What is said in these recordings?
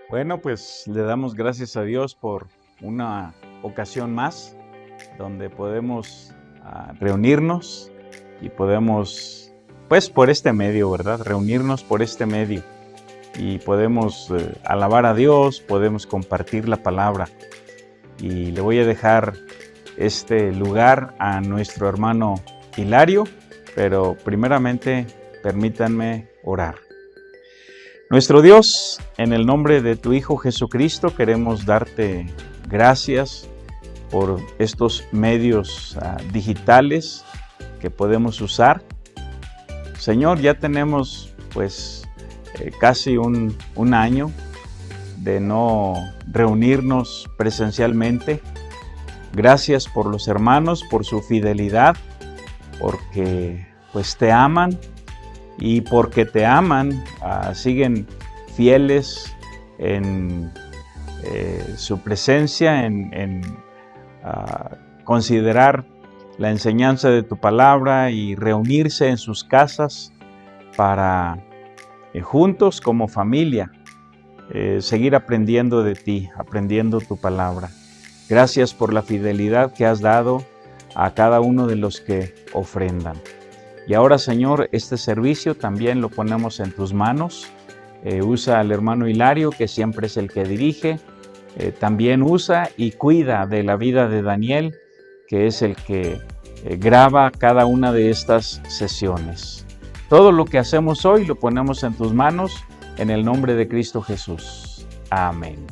Bueno, pues le damos gracias a Dios por una ocasión más donde podemos reunirnos y podemos, pues por este medio, ¿verdad? Reunirnos por este medio y podemos alabar a Dios, podemos compartir la palabra. Y le voy a dejar este lugar a nuestro hermano Hilario, pero primeramente permítanme orar. Nuestro Dios, en el nombre de tu Hijo Jesucristo, queremos darte gracias por estos medios digitales que podemos usar. Señor, ya tenemos pues casi un año de no reunirnos presencialmente. Gracias por los hermanos, por su fidelidad, porque pues te aman. Y porque te aman, siguen fieles en su presencia, en considerar la enseñanza de tu palabra y reunirse en sus casas para juntos como familia seguir aprendiendo de ti, aprendiendo tu palabra. Gracias por la fidelidad que has dado a cada uno de los que ofrendan. Y ahora, Señor, este servicio también lo ponemos en tus manos. Usa al hermano Hilario, que siempre es el que dirige. También usa y cuida de la vida de Daniel, que es el que graba cada una de estas sesiones. Todo lo que hacemos hoy lo ponemos en tus manos, en el nombre de Cristo Jesús. Amén.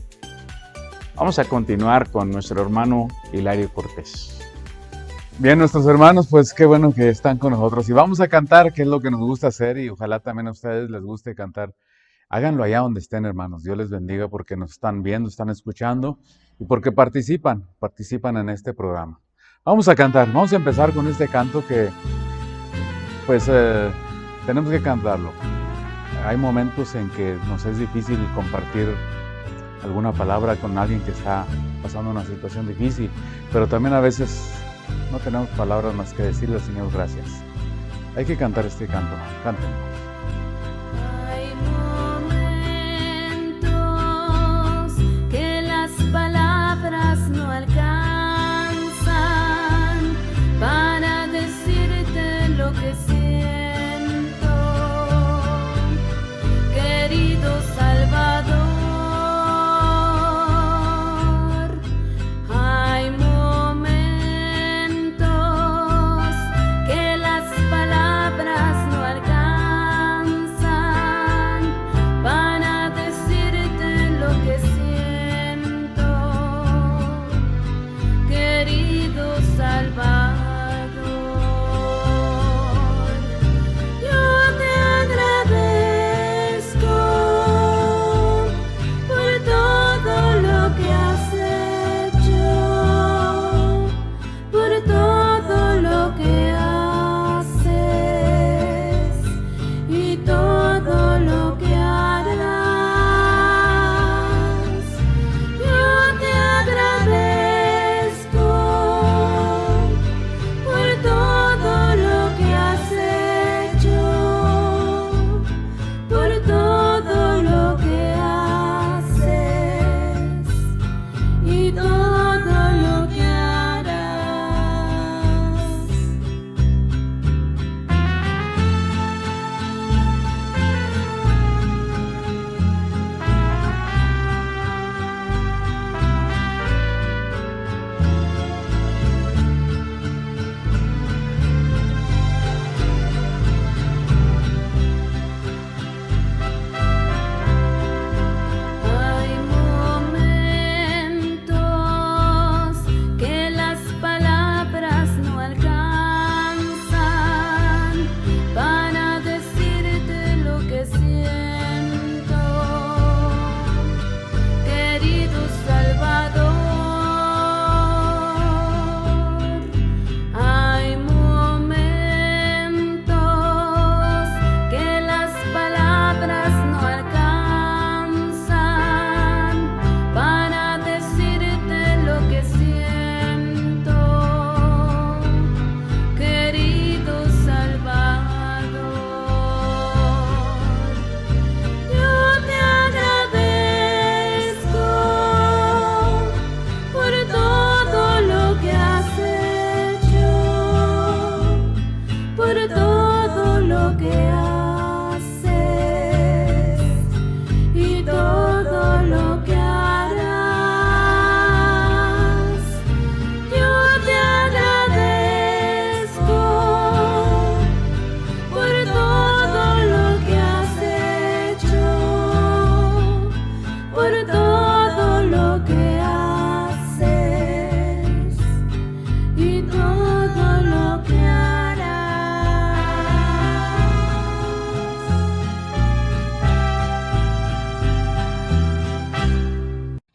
Vamos a continuar con nuestro hermano Hilario Cortés. Bien, nuestros hermanos, pues qué bueno que están con nosotros. Y vamos a cantar, que es lo que nos gusta hacer, y ojalá también a ustedes les guste cantar. Háganlo allá donde estén, hermanos. Dios les bendiga porque nos están viendo, están escuchando y porque participan en este programa. Vamos a cantar, vamos a empezar con este canto que, pues, tenemos que cantarlo. Hay momentos en que nos es difícil compartir alguna palabra con alguien que está pasando una situación difícil, pero también a veces no tenemos palabras más que decirle al Señor gracias. Hay que cantar este canto. Cántenlo. Hay momentos que las palabras no alcanzan para decirte lo que siento, querido Salvador. Palabras no alcanzan.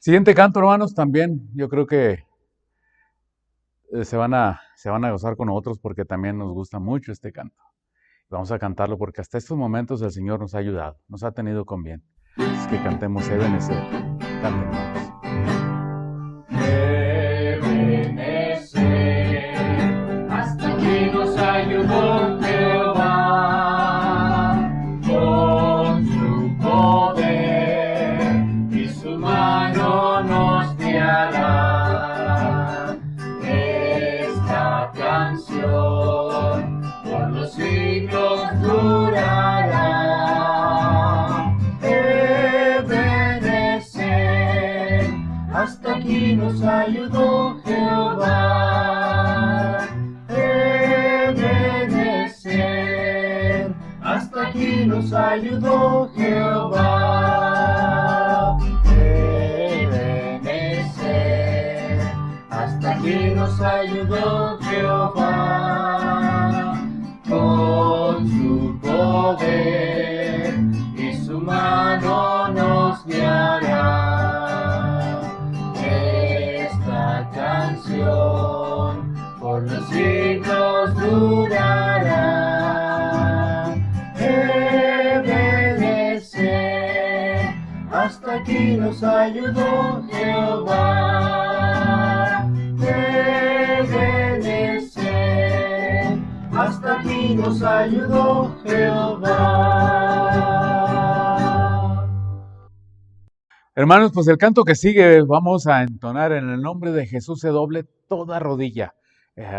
Siguiente canto, hermanos, también yo creo que se van a gozar con nosotros porque también nos gusta mucho este canto. Vamos a cantarlo porque hasta estos momentos el Señor nos ha ayudado, nos ha tenido con bien. Es que cantemos Ebenezer. Canten, hermanos. Ebenezer, hasta aquí nos ayudó Jehová con su poder y su mano nos guiará. Esta canción por los siglos durará. Ebenezer, hasta aquí nos ayudó Jehová. Ebenezer, hasta aquí nos ayudó Jehová. Ebenezer, hasta aquí nos ayudó Jehová con su poder y su mano nos guiará. Esta canción por los siglos durará. Ebenezer, hasta aquí nos ayudó Jehová. Ebenezer, hasta aquí nos ayudó Jehová. Hermanos, pues el canto que sigue vamos a entonar en el nombre de Jesús se doble toda rodilla,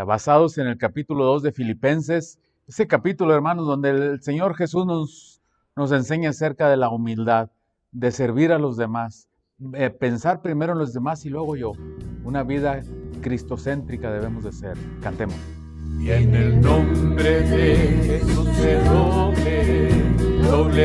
basados en el capítulo 2 de Filipenses, ese capítulo, hermanos, donde el Señor Jesús nos enseña acerca de la humildad, de servir a los demás, pensar primero en los demás y luego yo. Una vida cristocéntrica debemos de ser. Cantemos. Y en el nombre de Jesús se doble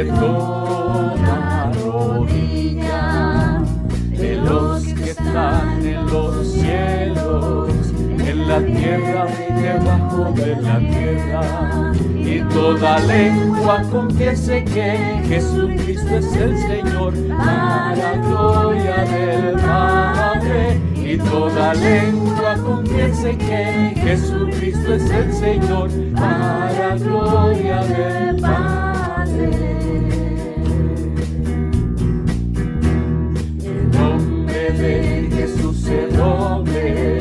toda rodilla de los que están en los cielos, en la tierra y debajo de la tierra, y toda lengua confiese que Jesucristo es el Señor, para gloria del Padre. Y toda lengua confiese que Jesucristo es el Señor, para gloria del Padre. El nombre de Jesús se doble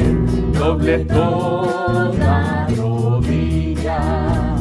toda rodilla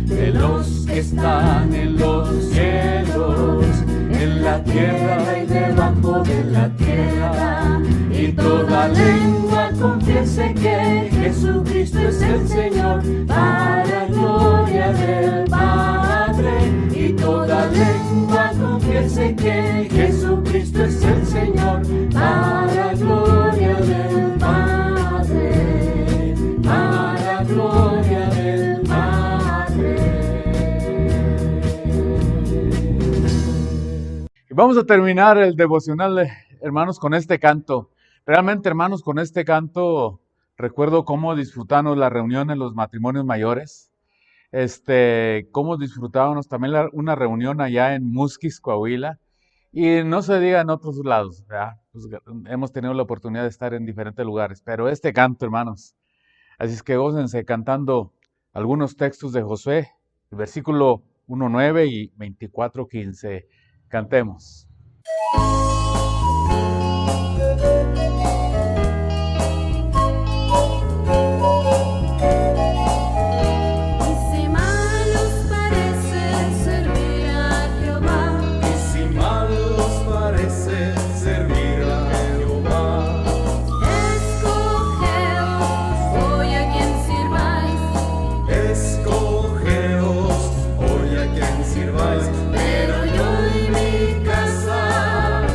de los que están en los cielos, en la tierra y debajo de la tierra. Y toda lengua confiese que Jesucristo es el Señor, para gloria del Padre. Y toda lengua confiese que Jesucristo es el Señor, para gloria del Padre, para gloria del Padre. Y vamos a terminar el devocional, hermanos, con este canto. Realmente, hermanos, con este canto recuerdo cómo disfrutamos la reunión en los matrimonios mayores. Cómo disfrutábamos también una reunión allá en Musquis, Coahuila. Y no se diga en otros lados, ¿verdad? Pues hemos tenido la oportunidad de estar en diferentes lugares. Pero este canto, hermanos, así es que gócense cantando algunos textos de Josué, el versículo 1:9 y 24:15. Cantemos. Pero yo y mi casa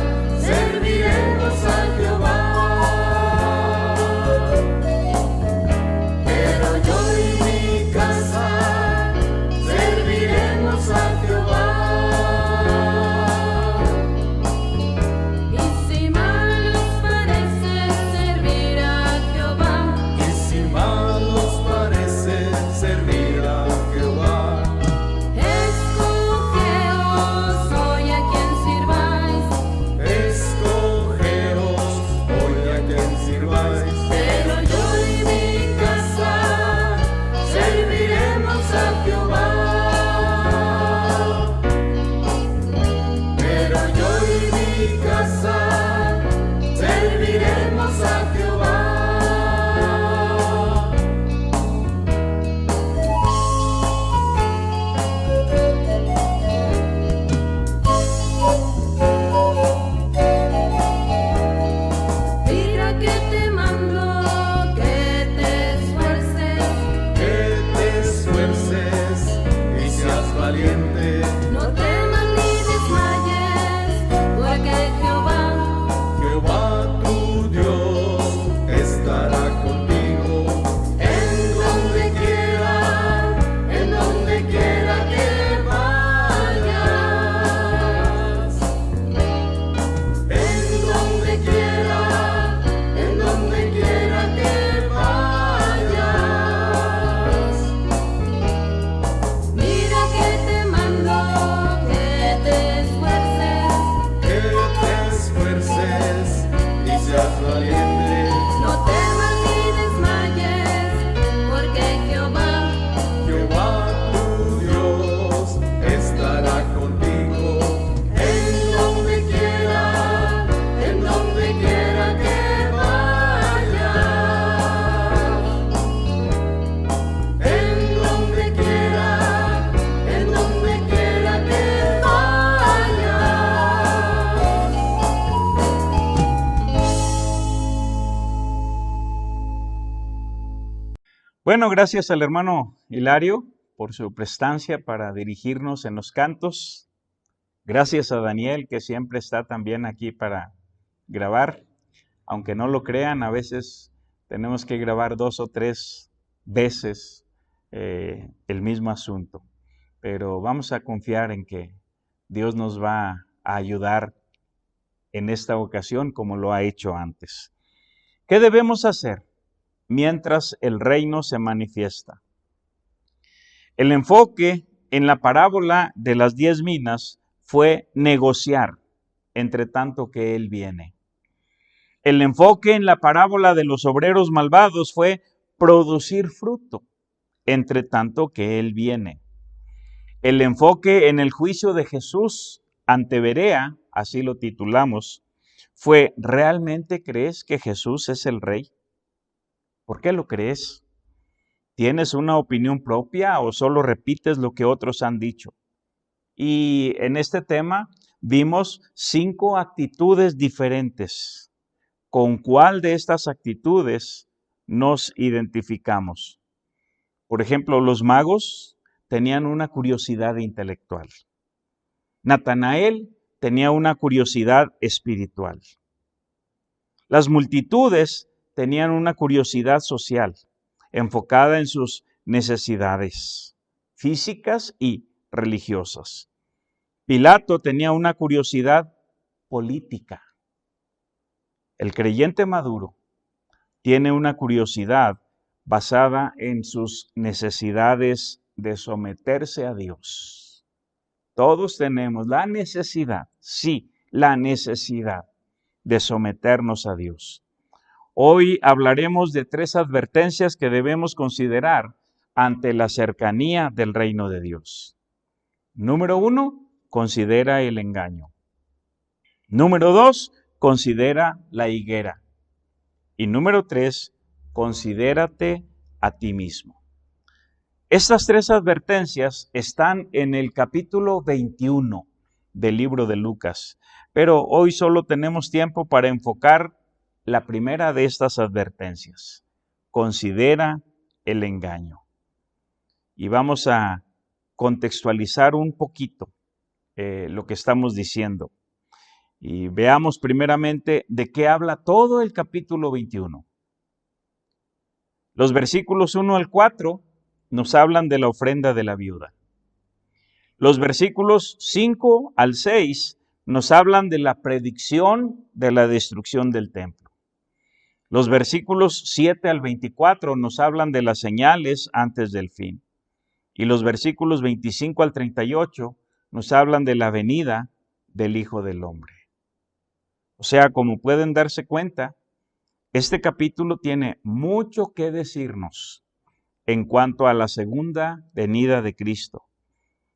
Cantemos a Jehová. Mira que te mando que te esfuerces, Que te esfuerces y seas valiente. no temas ni desmayes, porque Jehová tu Dios estará contigo en donde quiera que vayas. En donde quiera que vayas. mira que te mando que te esfuerces, Que te esfuerces y seas valiente. no temas ni desmayes, porque Jehová tu Dios estará contigo en donde quiera que vayas. En donde quiera que vayas. Bueno, gracias al hermano Hilario por su prestancia para dirigirnos en los cantos. Gracias a Daniel, que siempre está también aquí para grabar. Aunque no lo crean, a veces tenemos que grabar 2 o 3 veces el mismo asunto. Pero vamos a confiar en que Dios nos va a ayudar en esta ocasión como lo ha hecho antes. ¿Qué debemos hacer mientras el reino se manifiesta? El enfoque en la parábola de las 10 minas fue negociar, entre tanto que Él viene. El enfoque en la parábola de los obreros malvados fue producir fruto, entre tanto que Él viene. El enfoque en el juicio de Jesús ante Berea, así lo titulamos, fue: ¿realmente crees que Jesús es el Rey? ¿Por qué lo crees? ¿Tienes una opinión propia o solo repites lo que otros han dicho? Y en este tema vimos 5 actitudes diferentes. ¿Con cuál de estas actitudes nos identificamos? Por ejemplo, los magos tenían una curiosidad intelectual. Natanael tenía una curiosidad espiritual. Las multitudes tenían una curiosidad social, enfocada en sus necesidades físicas y religiosas. Pilato tenía una curiosidad política. El creyente maduro tiene una curiosidad basada en sus necesidades de someterse a Dios. Todos tenemos la necesidad, sí, la necesidad de someternos a Dios. Hoy hablaremos de 3 advertencias que debemos considerar ante la cercanía del reino de Dios. Número 1, considera el engaño. Número 2, considera la higuera. Y número 3, considérate a ti mismo. Estas 3 advertencias están en el capítulo 21 del libro de Lucas, pero hoy solo tenemos tiempo para enfocar la primera de estas advertencias. Considera el engaño. Y vamos a contextualizar un poquito lo que estamos diciendo. Y veamos primeramente de qué habla todo el capítulo 21. Los versículos 1 al 4 nos hablan de la ofrenda de la viuda. Los versículos 5 al 6 nos hablan de la predicción de la destrucción del templo. Los versículos 7 al 24 nos hablan de las señales antes del fin. Y los versículos 25 al 38 nos hablan de la venida del Hijo del Hombre. O sea, como pueden darse cuenta, este capítulo tiene mucho que decirnos en cuanto a la segunda venida de Cristo.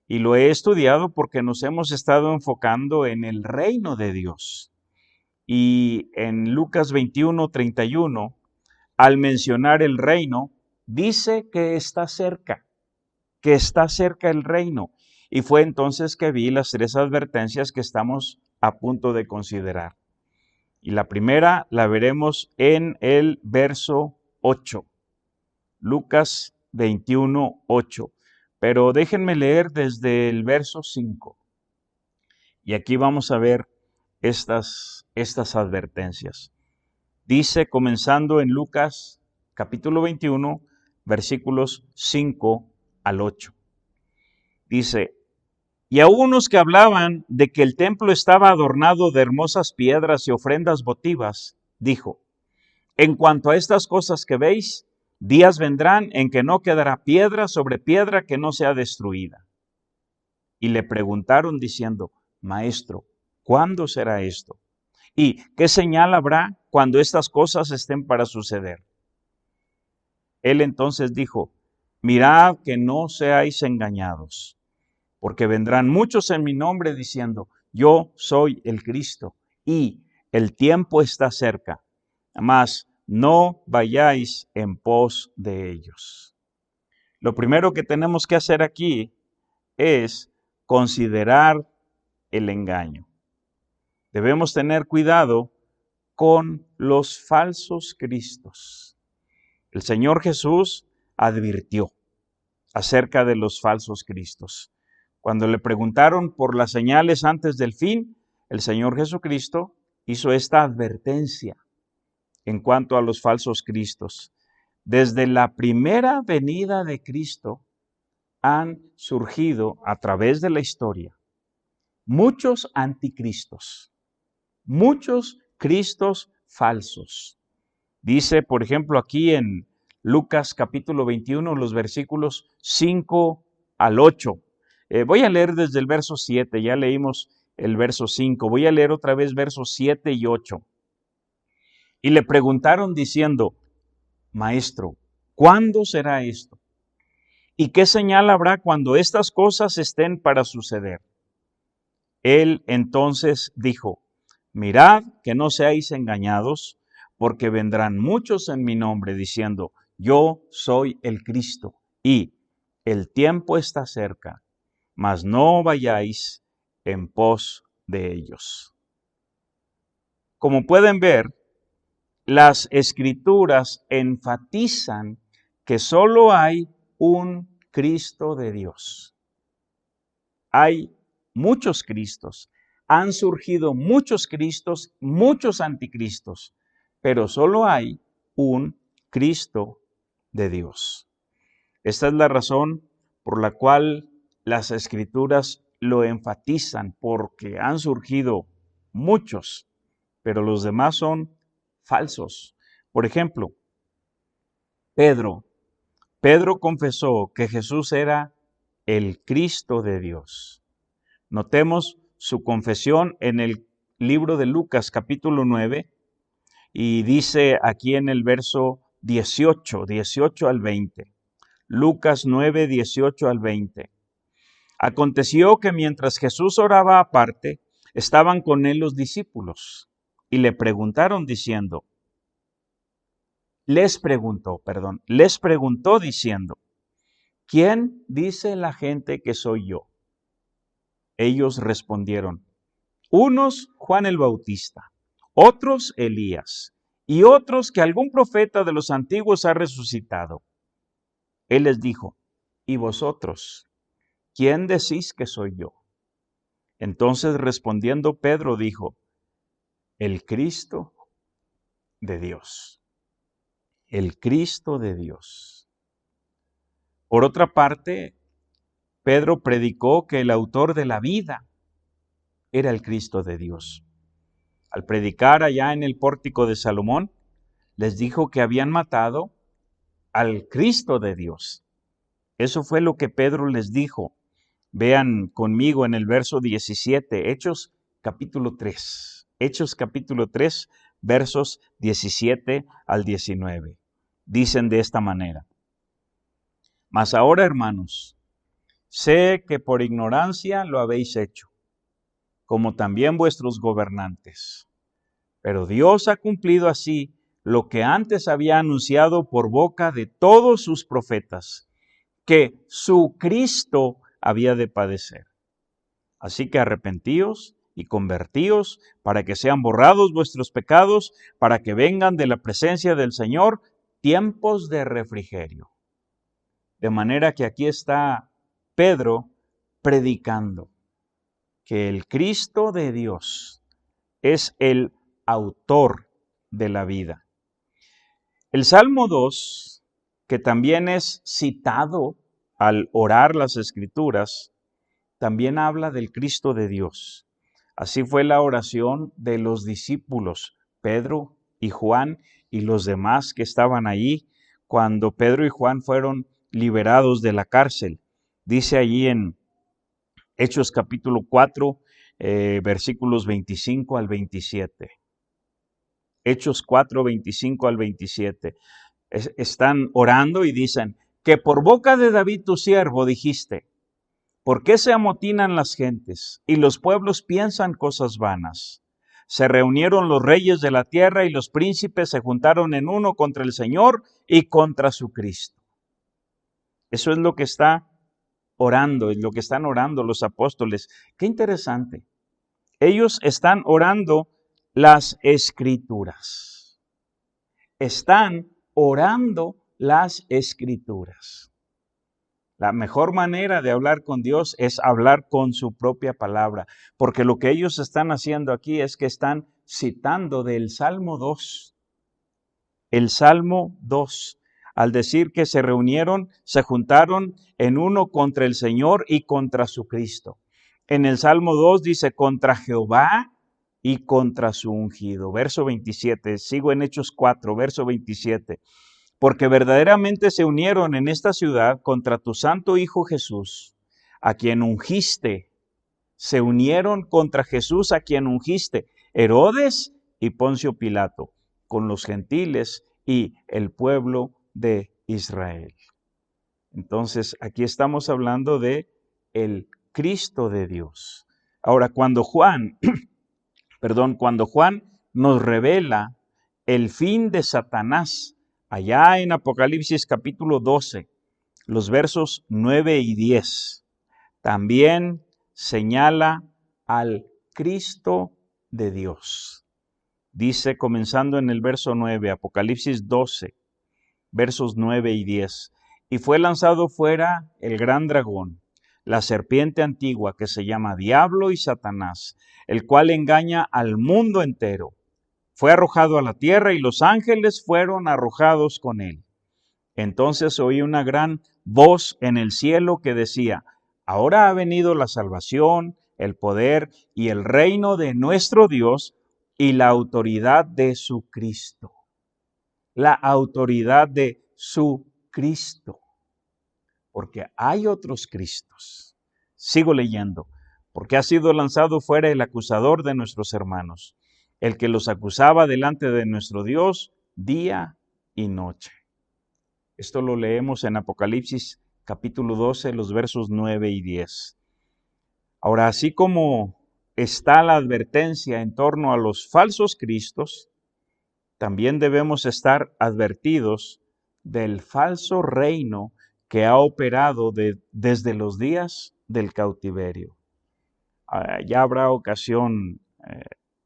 Y lo he estudiado porque nos hemos estado enfocando en el reino de Dios. Y en Lucas 21:31, al mencionar el reino, dice que está cerca el reino. Y fue entonces que vi las 3 advertencias que estamos a punto de considerar. Y la primera la veremos en el verso 8, Lucas 21:8. Pero déjenme leer desde el verso 5. Y aquí vamos a ver estas advertencias. Dice, comenzando en Lucas capítulo 21, versículos 5 al 8. Dice, y a unos que hablaban de que el templo estaba adornado de hermosas piedras y ofrendas votivas, dijo, en cuanto a estas cosas que veis, días vendrán en que no quedará piedra sobre piedra que no sea destruida. Y le preguntaron diciendo, Maestro, ¿cuándo será esto? ¿Y qué señal habrá cuando estas cosas estén para suceder? Él entonces dijo, mirad que no seáis engañados, porque vendrán muchos en mi nombre diciendo, yo soy el Cristo, y el tiempo está cerca, mas no vayáis en pos de ellos. Lo primero que tenemos que hacer aquí es considerar el engaño. Debemos tener cuidado con los falsos cristos. El Señor Jesús advirtió acerca de los falsos cristos. Cuando le preguntaron por las señales antes del fin, el Señor Jesucristo hizo esta advertencia en cuanto a los falsos cristos. Desde la primera venida de Cristo han surgido a través de la historia muchos anticristos, muchos cristos falsos. Dice, por ejemplo, aquí en Lucas capítulo 21, los versículos 5 al 8. Voy a leer desde el verso 7, ya leímos el verso 5. Voy a leer otra vez versos 7 y 8. Y le preguntaron diciendo, Maestro, ¿cuándo será esto? ¿Y qué señal habrá cuando estas cosas estén para suceder? Él entonces dijo, mirad que no seáis engañados, porque vendrán muchos en mi nombre diciendo, yo soy el Cristo, y el tiempo está cerca, mas no vayáis en pos de ellos. Como pueden ver, las Escrituras enfatizan que solo hay un Cristo de Dios. Hay muchos Cristos, han surgido muchos Cristos, muchos anticristos, pero solo hay un Cristo de Dios. Esta es la razón por la cual las Escrituras lo enfatizan, porque han surgido muchos, pero los demás son falsos. Por ejemplo, Pedro confesó que Jesús era el Cristo de Dios. Notemos su confesión en el libro de Lucas capítulo 9 y dice aquí en el verso 18 al 20. Lucas 9, 18 al 20. Aconteció que mientras Jesús oraba aparte, estaban con él los discípulos y le preguntaron diciendo, les preguntó diciendo, ¿quién dice la gente que soy yo? Ellos respondieron, unos Juan el Bautista, otros Elías, y otros que algún profeta de los antiguos ha resucitado. Él les dijo, ¿y vosotros? ¿Quién decís que soy yo? Entonces respondiendo Pedro dijo, el Cristo de Dios. El Cristo de Dios. Por otra parte, Pedro predicó que el autor de la vida era el Cristo de Dios. Al predicar allá en el pórtico de Salomón, les dijo que habían matado al Cristo de Dios. Eso fue lo que Pedro les dijo. Vean conmigo en el verso 17, Hechos capítulo 3. Hechos capítulo 3, versos 17 al 19. Dicen de esta manera. Mas ahora, hermanos, sé que por ignorancia lo habéis hecho, como también vuestros gobernantes. Pero Dios ha cumplido así lo que antes había anunciado por boca de todos sus profetas, que su Cristo había de padecer. Así que arrepentíos y convertíos para que sean borrados vuestros pecados, para que vengan de la presencia del Señor tiempos de refrigerio. De manera que aquí está Pedro predicando que el Cristo de Dios es el autor de la vida. El Salmo 2, que también es citado al orar las Escrituras, también habla del Cristo de Dios. Así fue la oración de los discípulos, Pedro y Juan y los demás que estaban allí cuando Pedro y Juan fueron liberados de la cárcel. Dice allí en Hechos capítulo 4, versículos 25 al 27. Hechos 4, 25 al 27. Están orando y dicen, que por boca de David tu siervo dijiste, ¿por qué se amotinan las gentes y los pueblos piensan cosas vanas? Se reunieron los reyes de la tierra y los príncipes se juntaron en uno contra el Señor y contra su Cristo. Eso es lo que está orando, es lo que están orando los apóstoles. Qué interesante. Ellos están orando las Escrituras. Están orando las Escrituras. La mejor manera de hablar con Dios es hablar con su propia palabra, porque lo que ellos están haciendo aquí es que están citando del Salmo 2. El Salmo 2, al decir que se reunieron, se juntaron en uno contra el Señor y contra su Cristo. En el Salmo 2 dice contra Jehová y contra su ungido. Verso 27, sigo en Hechos 4, verso 27. Porque verdaderamente se unieron en esta ciudad contra tu santo Hijo Jesús, a quien ungiste. Se unieron contra Jesús, a quien ungiste, Herodes y Poncio Pilato, con los gentiles y el pueblo de Israel. Entonces, aquí estamos hablando de el Cristo de Dios. Ahora, cuando Juan nos revela el fin de Satanás, allá en Apocalipsis capítulo 12, los versos 9 y 10, también señala al Cristo de Dios. Dice, comenzando en el verso 9, Apocalipsis 12, versos 9 y 10, y fue lanzado fuera el gran dragón, la serpiente antigua que se llama Diablo y Satanás, el cual engaña al mundo entero. Fue arrojado a la tierra y los ángeles fueron arrojados con él. Entonces oí una gran voz en el cielo que decía, ahora ha venido la salvación, el poder y el reino de nuestro Dios y la autoridad de su Cristo. La autoridad de su Cristo. Porque hay otros Cristos. Sigo leyendo. Porque ha sido lanzado fuera el acusador de nuestros hermanos, el que los acusaba delante de nuestro Dios día y noche. Esto lo leemos en Apocalipsis capítulo 12, los versos 9 y 10. Ahora, así como está la advertencia en torno a los falsos cristos, también debemos estar advertidos del falso reino que ha operado desde los días del cautiverio. Ya habrá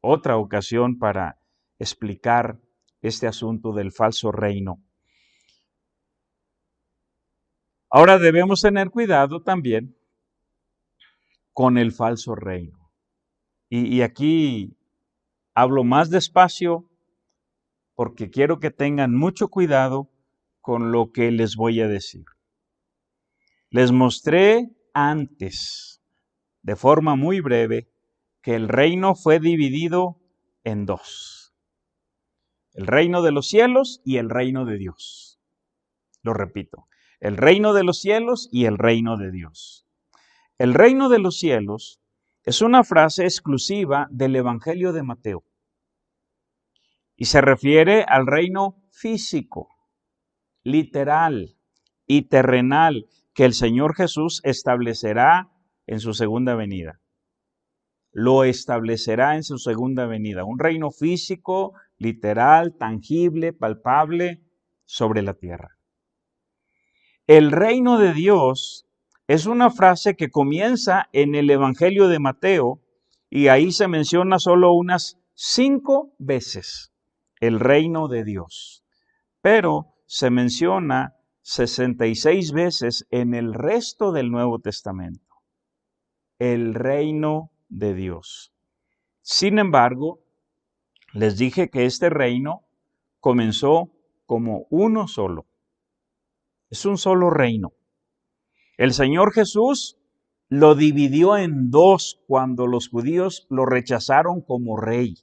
otra ocasión para explicar este asunto del falso reino. Ahora debemos tener cuidado también con el falso reino. Y aquí hablo más despacio porque quiero que tengan mucho cuidado con lo que les voy a decir. Les mostré antes, de forma muy breve, que el reino fue dividido en dos. El reino de los cielos y el reino de Dios. Lo repito, el reino de los cielos y el reino de Dios. El reino de los cielos es una frase exclusiva del Evangelio de Mateo y se refiere al reino físico, literal y terrenal que el Señor Jesús establecerá en su segunda venida. lo establecerá en su segunda venida. Un reino físico, literal, tangible, palpable sobre la tierra. El reino de Dios es una frase que comienza en el Evangelio de Mateo y ahí se menciona solo unas 5 veces el reino de Dios, pero se menciona 66 veces en el resto del Nuevo Testamento. El reino de Dios. Sin embargo, les dije que este reino comenzó como uno solo. Es un solo reino. El Señor Jesús lo dividió en 2 cuando los judíos lo rechazaron como rey.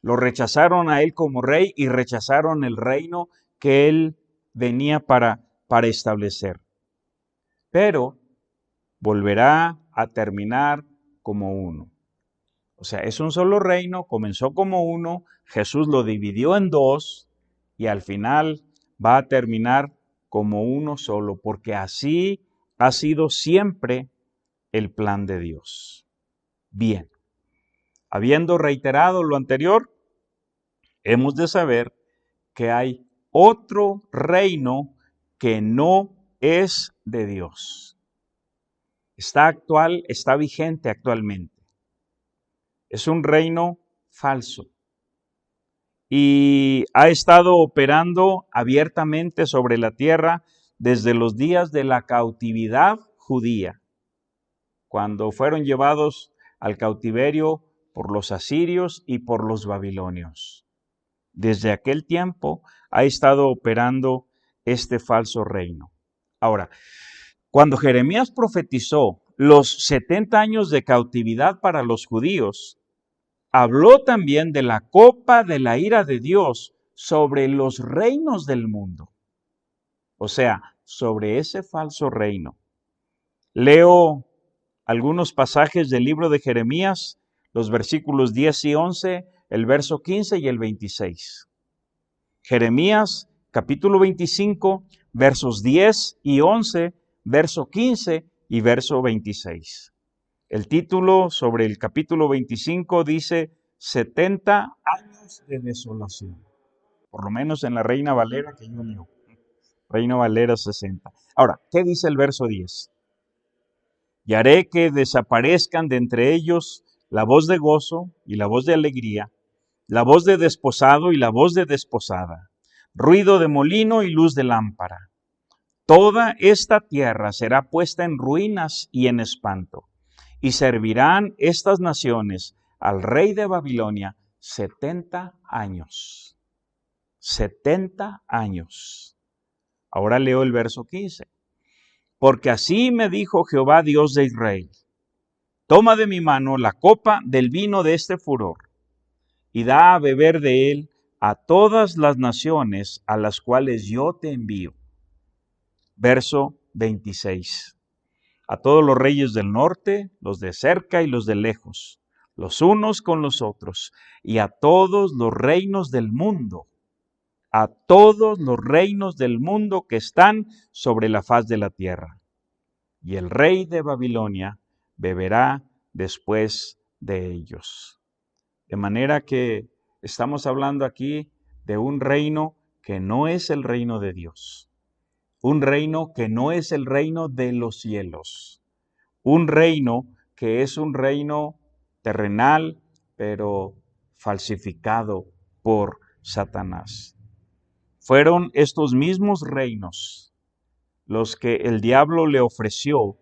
Lo rechazaron a él como rey y rechazaron el reino que él venía para establecer. Pero volverá a terminar como uno. O sea, es un solo reino, comenzó como uno, Jesús lo dividió en 2 y al final va a terminar como uno solo, porque así ha sido siempre el plan de Dios. Bien, habiendo reiterado lo anterior, hemos de saber que hay otro reino que no es de Dios. Está vigente actualmente. Es un reino falso y ha estado operando abiertamente sobre la tierra desde los días de la cautividad judía, cuando fueron llevados al cautiverio por los asirios y por los babilonios. Desde aquel tiempo ha estado operando este falso reino. Ahora, cuando Jeremías profetizó los 70 años de cautividad para los judíos, habló también de la copa de la ira de Dios sobre los reinos del mundo. O sea, sobre ese falso reino. Leo algunos pasajes del libro de Jeremías, los versículos 10 y 11, el verso 15 y el 26. Jeremías, capítulo 25, versos 10 y 11, verso 15 y verso 26. El título sobre el capítulo 25 dice 70 años de desolación. Por lo menos en la Reina Valera que yo leo. Reina Valera 60. Ahora, ¿qué dice el verso 10? Y haré que desaparezcan de entre ellos la voz de gozo y la voz de alegría, la voz de desposado y la voz de desposada, ruido de molino y luz de lámpara. Toda esta tierra será puesta en ruinas y en espanto, y servirán estas naciones al rey de Babilonia 70 años. 70 años. Ahora leo el verso 15. Porque así me dijo Jehová Dios de Israel, toma de mi mano la copa del vino de este furor, y da a beber de él a todas las naciones a las cuales yo te envío. Verso 26. A todos los reyes del norte, los de cerca y los de lejos, los unos con los otros, y a todos los reinos del mundo, a todos los reinos del mundo que están sobre la faz de la tierra. Y el rey de Babilonia beberá después de ellos. De manera que estamos hablando aquí de un reino que no es el reino de Dios. Un reino que no es el reino de los cielos. Un reino que es un reino terrenal, pero falsificado por Satanás. Fueron estos mismos reinos los que el diablo le ofreció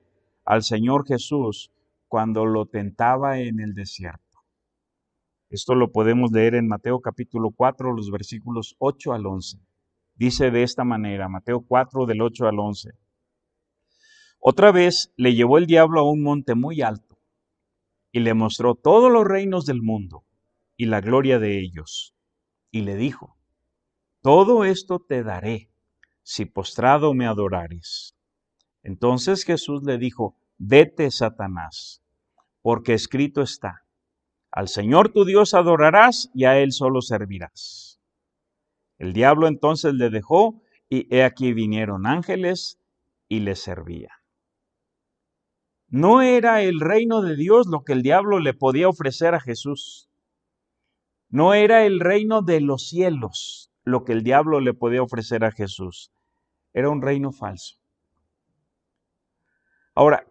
al Señor Jesús cuando lo tentaba en el desierto. Esto lo podemos leer en Mateo capítulo 4, los versículos 8 al 11. Dice de esta manera, Mateo 4 del 8 al 11. Otra vez le llevó el diablo a un monte muy alto y le mostró todos los reinos del mundo y la gloria de ellos. Y le dijo, todo esto te daré si postrado me adorares. Entonces Jesús le dijo, vete, Satanás, porque escrito está, al Señor tu Dios adorarás y a Él solo servirás. El diablo entonces le dejó y he aquí vinieron ángeles y le servían. No era el reino de Dios lo que el diablo le podía ofrecer a Jesús. No era el reino de los cielos lo que el diablo le podía ofrecer a Jesús. Era un reino falso. Ahora,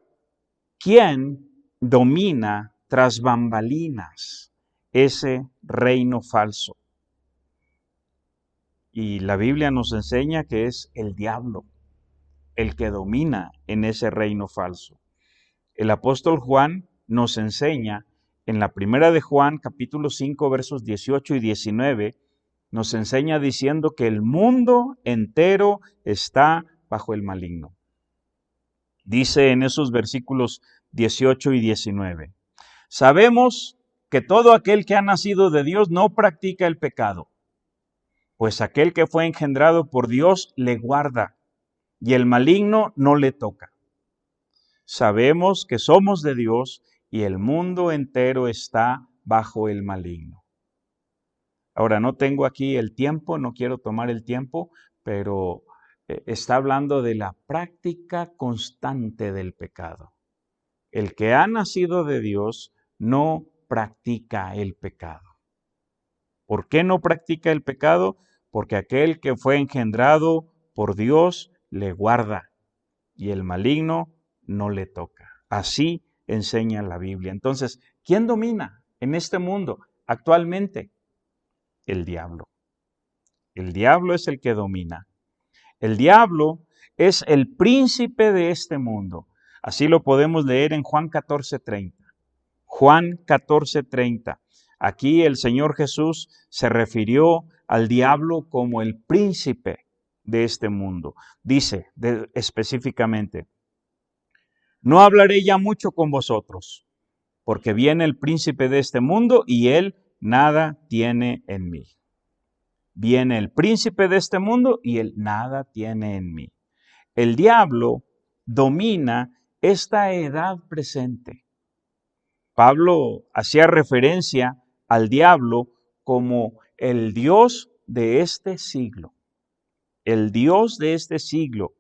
¿quién domina tras bambalinas ese reino falso? Y la Biblia nos enseña que es el diablo el que domina en ese reino falso. El apóstol Juan nos enseña en la primera de Juan, capítulo 5, versos 18 y 19, nos enseña diciendo que el mundo entero está bajo el maligno. Dice en esos versículos 18 y 19, sabemos que todo aquel que ha nacido de Dios no practica el pecado, pues aquel que fue engendrado por Dios le guarda, y el maligno no le toca. Sabemos que somos de Dios y el mundo entero está bajo el maligno. Ahora, no tengo aquí el tiempo, no quiero tomar el tiempo, pero está hablando de la práctica constante del pecado. El que ha nacido de Dios no practica el pecado. ¿Por qué no practica el pecado? Porque aquel que fue engendrado por Dios le guarda y el maligno no le toca. Así enseña la Biblia. Entonces, ¿quién domina en este mundo actualmente? El diablo. El diablo es el que domina. El diablo es el príncipe de este mundo. Así lo podemos leer en Juan 14:30. Juan 14:30. Aquí el Señor Jesús se refirió al diablo como el príncipe de este mundo. Dice específicamente, no hablaré ya mucho con vosotros, porque viene el príncipe de este mundo y él nada tiene en mí. Viene el príncipe de este mundo y él nada tiene en mí. El diablo domina esta edad presente. Pablo hacía referencia al diablo como el Dios de este siglo. El Dios de este siglo.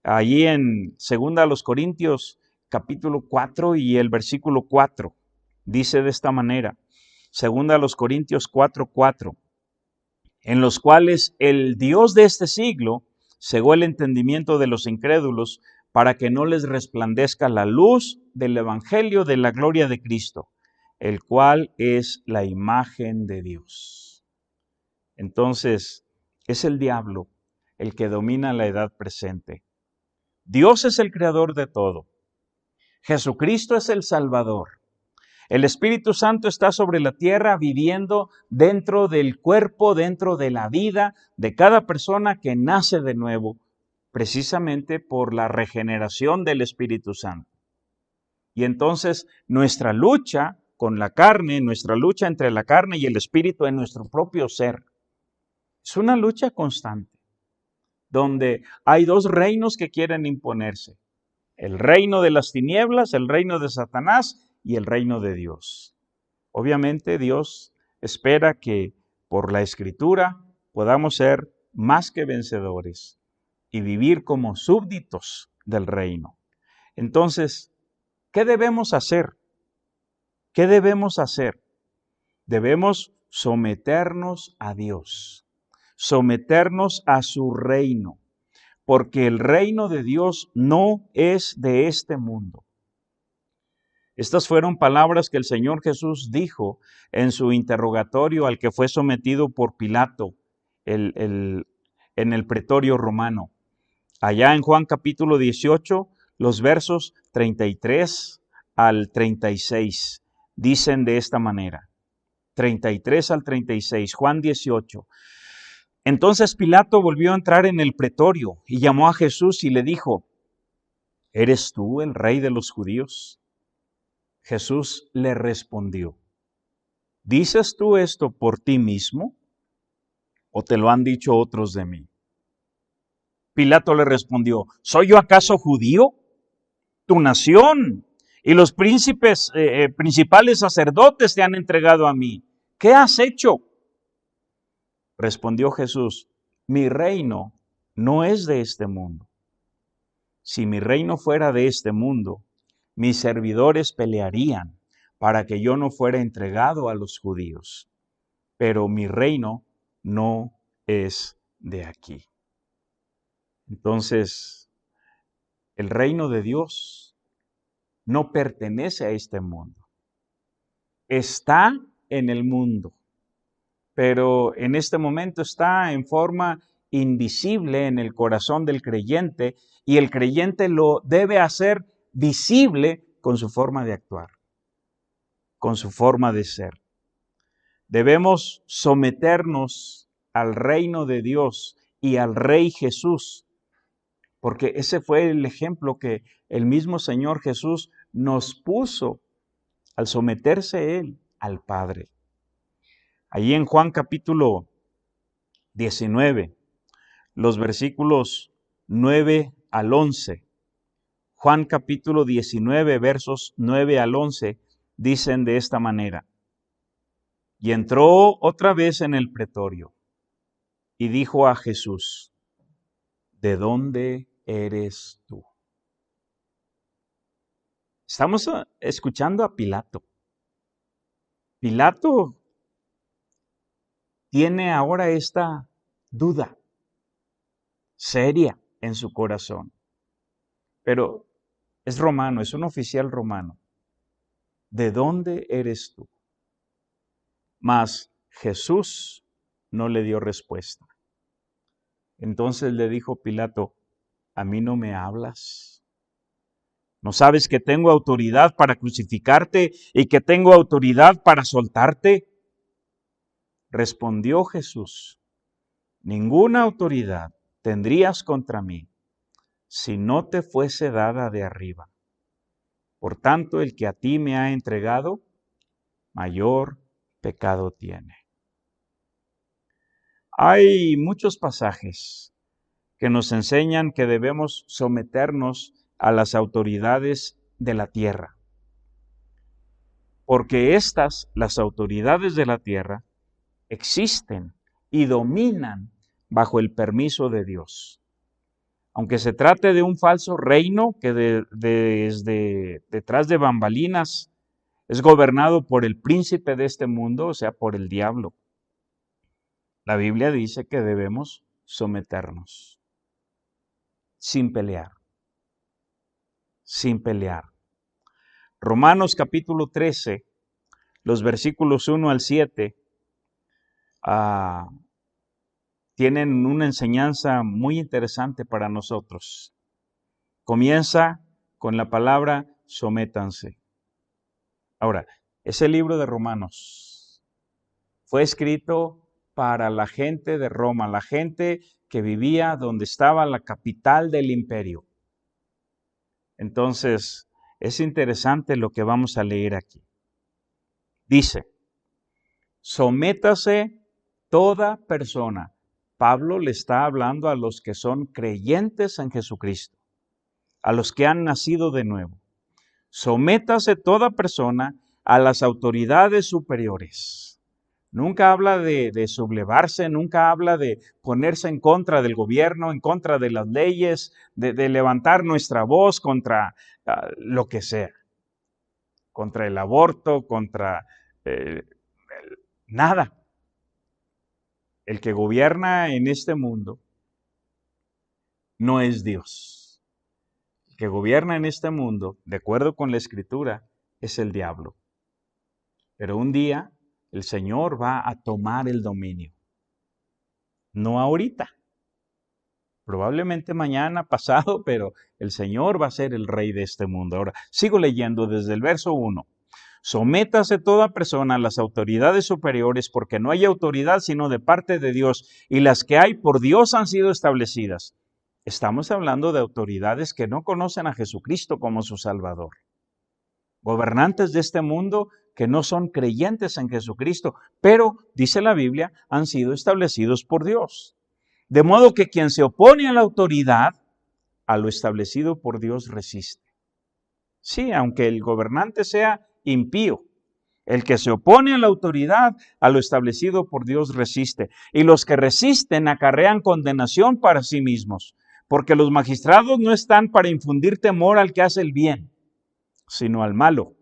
Allí en 2 Corintios capítulo 4 y el versículo 4 dice de esta manera, 2 Corintios 4:4, en los cuales el Dios de este siglo cegó el entendimiento de los incrédulos para que no les resplandezca la luz del evangelio de la gloria de Cristo, el cual es la imagen de Dios. Entonces, es el diablo el que domina la edad presente. Dios es el creador de todo. Jesucristo es el Salvador. El Espíritu Santo está sobre la tierra viviendo dentro del cuerpo, dentro de la vida de cada persona que nace de nuevo, precisamente por la regeneración del Espíritu Santo. Y entonces nuestra lucha con la carne, nuestra lucha entre la carne y el Espíritu en nuestro propio ser, es una lucha constante, donde hay dos reinos que quieren imponerse. El reino de las tinieblas, el reino de Satanás y el reino de Dios. Obviamente Dios espera que por la Escritura podamos ser más que vencedores y vivir como súbditos del reino. Entonces, ¿qué debemos hacer? ¿Qué debemos hacer? Debemos someternos a Dios, someternos a su reino, porque el reino de Dios no es de este mundo. Estas fueron palabras que el Señor Jesús dijo en su interrogatorio al que fue sometido por Pilato en el pretorio romano. Allá en Juan capítulo 18, los versos 33 al 36 dicen de esta manera. 33 al 36, Juan 18. Entonces Pilato volvió a entrar en el pretorio y llamó a Jesús y le dijo, ¿eres tú el rey de los judíos? Jesús le respondió, ¿dices tú esto por ti mismo o te lo han dicho otros de mí? Pilato le respondió, ¿soy yo acaso judío? Tu nación y los principales sacerdotes te han entregado a mí. ¿Qué has hecho? Respondió Jesús, mi reino no es de este mundo. Si mi reino fuera de este mundo, mis servidores pelearían para que yo no fuera entregado a los judíos, pero mi reino no es de aquí. Entonces, el reino de Dios no pertenece a este mundo. Está en el mundo, pero en este momento está en forma invisible en el corazón del creyente, y el creyente lo debe hacer visible con su forma de actuar, con su forma de ser. Debemos someternos al reino de Dios y al Rey Jesús, porque ese fue el ejemplo que el mismo Señor Jesús nos puso al someterse Él al Padre. Allí en Juan capítulo 19, los versículos 9 al 11. Juan capítulo 19, versos 9 al 11, dicen de esta manera: y entró otra vez en el pretorio y dijo a Jesús: ¿de dónde eres tú? Estamos escuchando a Pilato. Pilato tiene ahora esta duda seria en su corazón, pero es romano, es un oficial romano. ¿De dónde eres tú? Mas Jesús no le dio respuesta. Entonces le dijo Pilato: ¿a mí no me hablas? ¿No sabes que tengo autoridad para crucificarte y que tengo autoridad para soltarte? Respondió Jesús: ninguna autoridad tendrías contra mí si no te fuese dada de arriba. Por tanto, el que a ti me ha entregado, mayor pecado tiene. Hay muchos pasajes que nos enseñan que debemos someternos a las autoridades de la tierra, porque las autoridades de la tierra, existen y dominan bajo el permiso de Dios. Aunque se trate de un falso reino que desde detrás de bambalinas es gobernado por el príncipe de este mundo, o sea, por el diablo. La Biblia dice que debemos someternos sin pelear. Sin pelear. Romanos capítulo 13, los versículos 1 al 7, tienen una enseñanza muy interesante para nosotros. Comienza con la palabra sométanse. Ahora, ese libro de Romanos fue escrito para la gente de Roma, la gente que vivía donde estaba la capital del imperio. Entonces, es interesante lo que vamos a leer aquí. Dice: sométase toda persona. Pablo le está hablando a los que son creyentes en Jesucristo, a los que han nacido de nuevo. Sométase toda persona a las autoridades superiores. Nunca habla de sublevarse, nunca habla de ponerse en contra del gobierno, en contra de las leyes, de levantar nuestra voz contra lo que sea, contra el aborto, contra nada. El que gobierna en este mundo no es Dios. El que gobierna en este mundo, de acuerdo con la Escritura, es el diablo. Pero un día el Señor va a tomar el dominio. No ahorita. Probablemente mañana, pasado, pero el Señor va a ser el rey de este mundo. Ahora, sigo leyendo desde el verso 1. Sométase toda persona a las autoridades superiores, porque no hay autoridad sino de parte de Dios, y las que hay por Dios han sido establecidas. Estamos hablando de autoridades que no conocen a Jesucristo como su Salvador. Gobernantes de este mundo que no son creyentes en Jesucristo, pero, dice la Biblia, han sido establecidos por Dios. De modo que quien se opone a la autoridad, a lo establecido por Dios resiste. Sí, aunque el gobernante sea impío, el que se opone a la autoridad, a lo establecido por Dios resiste. Y los que resisten acarrean condenación para sí mismos, porque los magistrados no están para infundir temor al que hace el bien. sino al malo.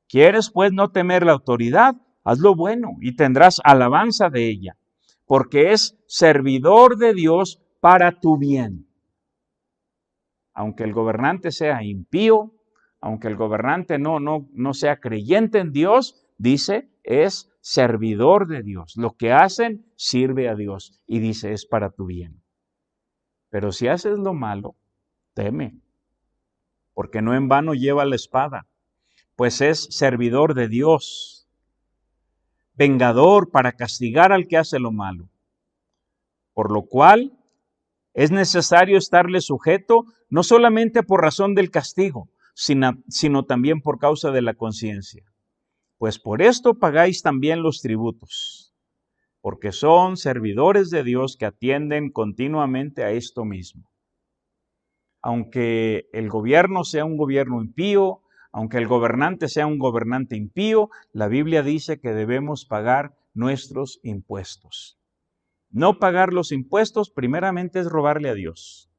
¿Quieres pues no temer la autoridad? Haz lo bueno y tendrás alabanza de ella, porque es servidor de Dios para tu bien. Aunque el gobernante sea impío, aunque el gobernante no sea creyente en Dios, dice, es servidor de Dios. Lo que hacen sirve a Dios y dice, es para tu bien. Pero si haces lo malo, teme, porque no en vano lleva la espada, pues es servidor de Dios, vengador para castigar al que hace lo malo. Por lo cual es necesario estarle sujeto, no solamente por razón del castigo, sino también por causa de la conciencia. Pues por esto pagáis también los tributos, porque son servidores de Dios que atienden continuamente a esto mismo. Aunque el gobierno sea un gobierno impío, aunque el gobernante sea un gobernante impío, la Biblia dice que debemos pagar nuestros impuestos. No pagar los impuestos, primeramente, es robarle a Dios.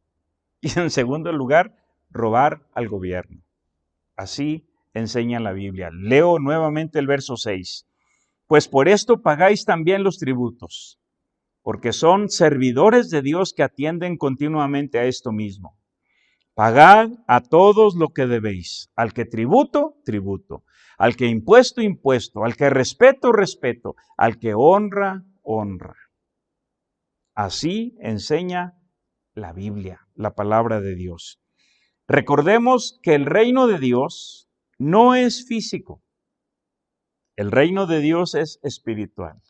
Y en segundo lugar, robar al gobierno. Así enseña la Biblia. Leo nuevamente el verso 6. Pues por esto pagáis también los tributos, porque son servidores de Dios que atienden continuamente a esto mismo. Pagad a todos lo que debéis. Al que tributo, tributo. Al que impuesto, impuesto. Al que respeto, respeto. Al que honra, honra. Así enseña la Biblia, la palabra de Dios. Recordemos que el reino de Dios no es físico. El reino de Dios es espiritual.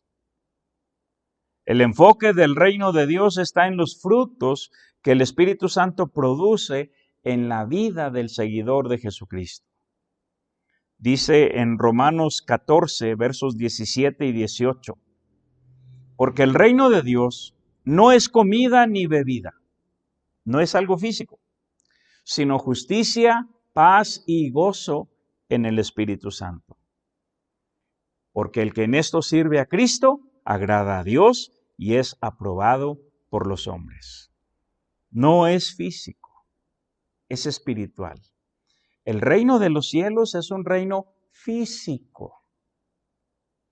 El enfoque del reino de Dios está en los frutos que el Espíritu Santo produce en la vida del seguidor de Jesucristo. Dice en Romanos 14, versos 17 y 18, porque el reino de Dios no es comida ni bebida, no es algo físico, sino justicia, paz y gozo en el Espíritu Santo. Porque el que en esto sirve a Cristo, agrada a Dios y es aprobado por los hombres. No es físico, es espiritual. El reino de los cielos es un reino físico.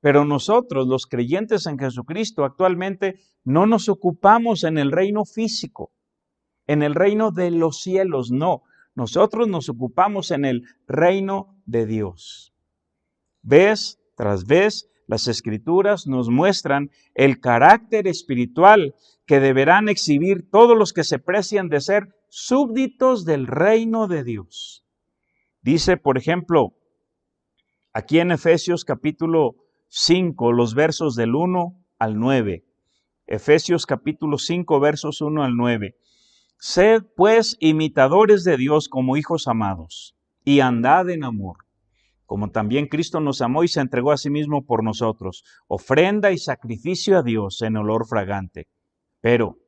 Pero nosotros, los creyentes en Jesucristo, actualmente no nos ocupamos en el reino físico, en el reino de los cielos, no. Nosotros nos ocupamos en el reino de Dios. Vez tras vez, las Escrituras nos muestran el carácter espiritual que deberán exhibir todos los que se precian de ser súbditos del reino de Dios. Dice, por ejemplo, aquí en Efesios capítulo 5, los versos del 1 al 9. Efesios capítulo 5, versos 1 al 9. Sed pues imitadores de Dios como hijos amados, y andad en amor, como también Cristo nos amó y se entregó a sí mismo por nosotros, ofrenda y sacrificio a Dios en olor fragante. Pero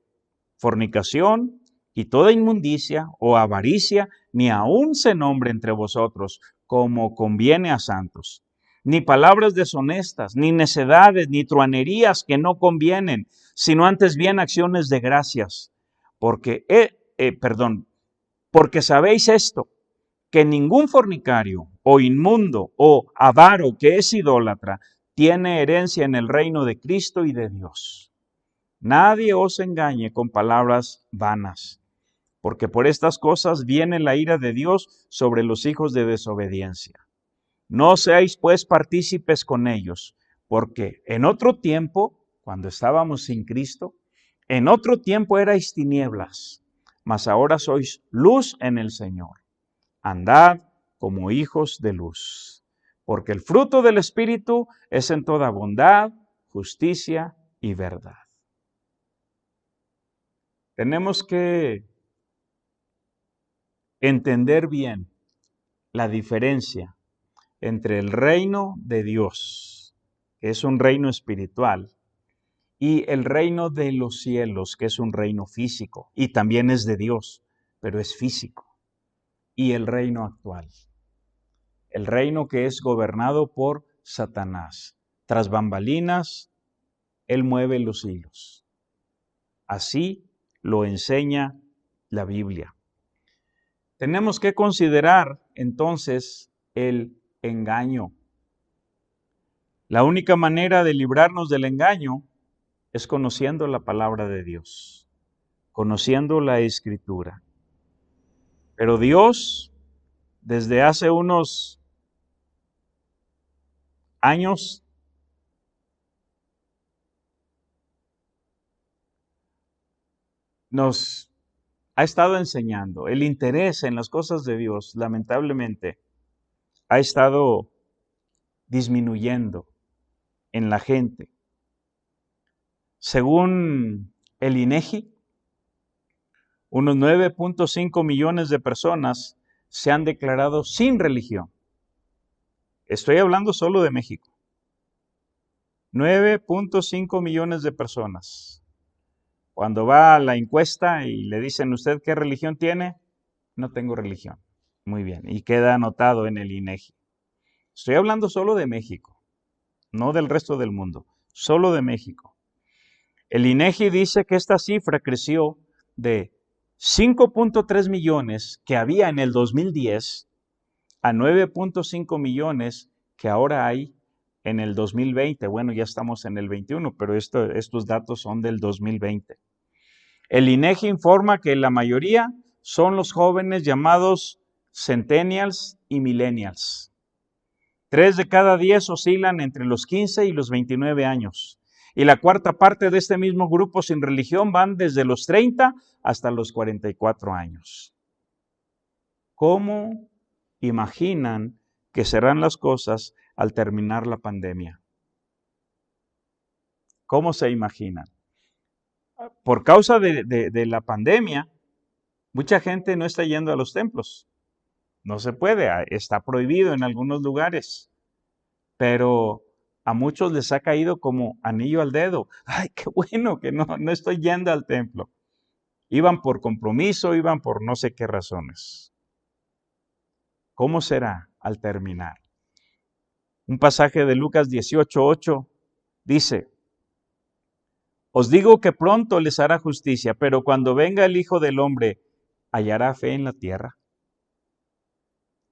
fornicación y toda inmundicia o avaricia ni aun se nombre entre vosotros, como conviene a santos. Ni palabras deshonestas, ni necedades, ni truanerías que no convienen, sino antes bien acciones de gracias. Porque sabéis esto, que ningún fornicario o inmundo o avaro que es idólatra tiene herencia en el reino de Cristo y de Dios. Nadie os engañe con palabras vanas, porque por estas cosas viene la ira de Dios sobre los hijos de desobediencia. No seáis pues partícipes con ellos, porque en otro tiempo, cuando estábamos sin Cristo, en otro tiempo erais tinieblas, mas ahora sois luz en el Señor. Andad como hijos de luz, porque el fruto del Espíritu es en toda bondad, justicia y verdad. Tenemos que entender bien la diferencia entre el reino de Dios, que es un reino espiritual, y el reino de los cielos, que es un reino físico, y también es de Dios, pero es físico, y el reino actual, el reino que es gobernado por Satanás. Tras bambalinas, él mueve los hilos. Así lo enseña la Biblia. Tenemos que considerar entonces el engaño. La única manera de librarnos del engaño es conociendo la palabra de Dios, conociendo la Escritura. Pero Dios, desde hace unos años, nos ha estado enseñando. El interés en las cosas de Dios, lamentablemente, ha estado disminuyendo en la gente. Según el INEGI, unos 9.5 millones de personas se han declarado sin religión. Estoy hablando solo de México. 9.5 millones de personas. Cuando va a la encuesta y le dicen, ¿usted qué religión tiene? No tengo religión. Muy bien, y queda anotado en el INEGI. Estoy hablando solo de México, no del resto del mundo, solo de México. El INEGI dice que esta cifra creció de 5.3 millones que había en el 2010 a 9.5 millones que ahora hay en el 2020. Bueno, ya estamos en el 21, pero estos datos son del 2020. El INEGI informa que la mayoría son los jóvenes llamados centennials y millennials. 3 de cada 10 oscilan entre los 15 y los 29 años. Y la cuarta parte de este mismo grupo sin religión van desde los 30 hasta los 44 años. ¿Cómo imaginan que serán las cosas al terminar la pandemia? ¿Cómo se imaginan? Por causa de la pandemia, mucha gente no está yendo a los templos. No se puede, está prohibido en algunos lugares. Pero a muchos les ha caído como anillo al dedo. ¡Ay, qué bueno que no estoy yendo al templo! Iban por compromiso, iban por no sé qué razones. ¿Cómo será al terminar? Un pasaje de Lucas 18:8 dice, os digo que pronto les hará justicia, pero cuando venga el Hijo del Hombre, ¿hallará fe en la tierra?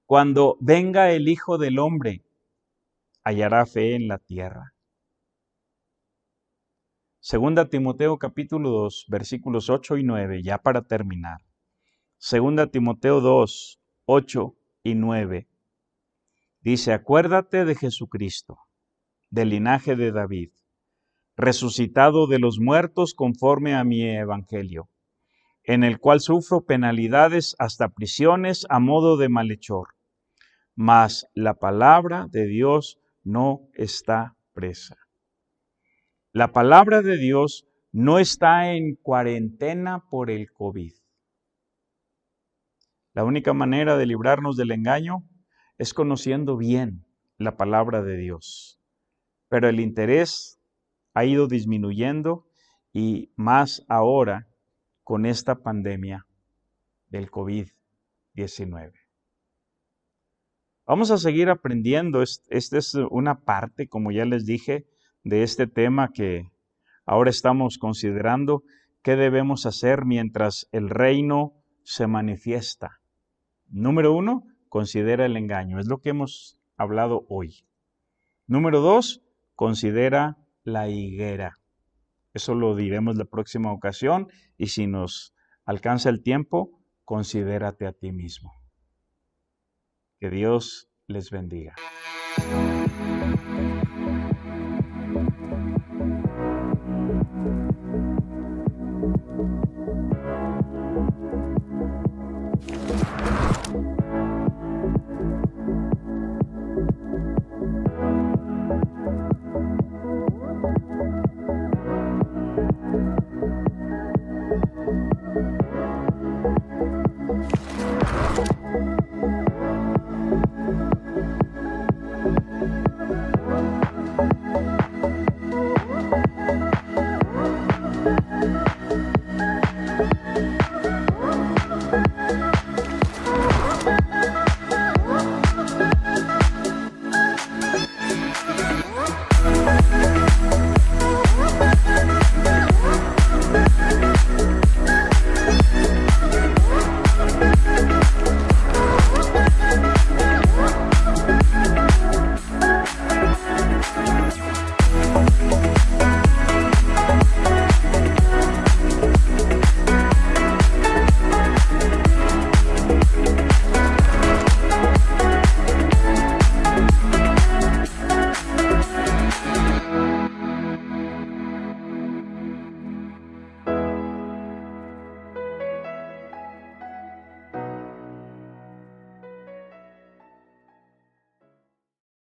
Cuando venga el Hijo del Hombre, ¿hallará fe en la tierra? Segunda Timoteo capítulo 2, versículos 8 y 9, ya para terminar. Segunda Timoteo 2, 8 y 9. Dice, acuérdate de Jesucristo, del linaje de David, resucitado de los muertos conforme a mi evangelio, en el cual sufro penalidades hasta prisiones a modo de malhechor. Mas la palabra de Dios no está presa. La palabra de Dios no está en cuarentena por el COVID. La única manera de librarnos del engaño es conociendo bien la palabra de Dios. Pero el interés ha ido disminuyendo y más ahora con esta pandemia del COVID-19. Vamos a seguir aprendiendo. Esta es una parte, como ya les dije, de este tema que ahora estamos considerando. ¿Qué debemos hacer mientras el reino se manifiesta? Número 1, considera el engaño. Es lo que hemos hablado hoy. Número 2, considera la higuera. Eso lo diremos la próxima ocasión. Y si nos alcanza el tiempo, considérate a ti mismo. Que Dios les bendiga.